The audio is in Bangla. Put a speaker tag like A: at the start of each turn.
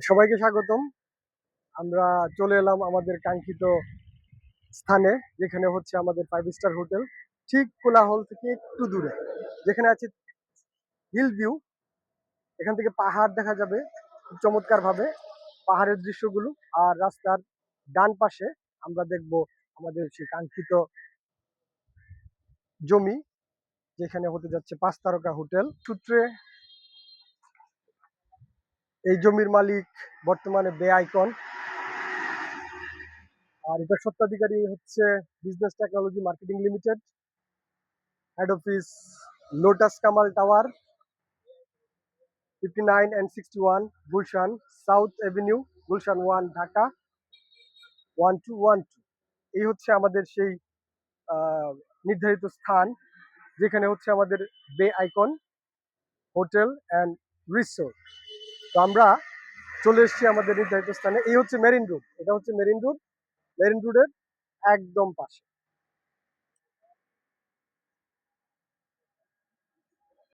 A: সবাইকে স্বাগতম। আমরা চলে এলাম আমাদের কাঙ্ক্ষিত স্থানে, যেখানে হচ্ছে আমাদের 5 স্টার হোটেল। ঠিক কোলাহল থেকে একটু দূরে, যেখানে আছে হিল ভিউ। এখান থেকে পাহাড় দেখা যাবে খুব চমৎকার ভাবে, পাহাড়ের দৃশ্যগুলো। আর রাস্তার ডান পাশে আমরা দেখব আমাদের সেই কাঙ্ক্ষিত জমি, যেখানে হতে যাচ্ছে 5 তারকা হোটেল। সূত্রে এই জমির মালিক বর্তমানে বে আইকন, আর এটার স্বত্বাধিকারী হচ্ছে business technology marketing limited. Head office lotus Kamal tower, 59 and 61 Gulshan south Avenue, Gulshan 1, Dhaka 1212। এই হচ্ছে আমাদের সেই নির্ধারিত স্থান, যেখানে হচ্ছে আমাদের বে আইকন হোটেল অ্যান্ড রিসোর্ট। তো আমরা চলে এসেছি আমাদের নির্ধারিত স্থানে। এই হচ্ছে মেরিন রোড, এটা হচ্ছে মেরিন রোড, মেরিন রোডের একদম পাশে।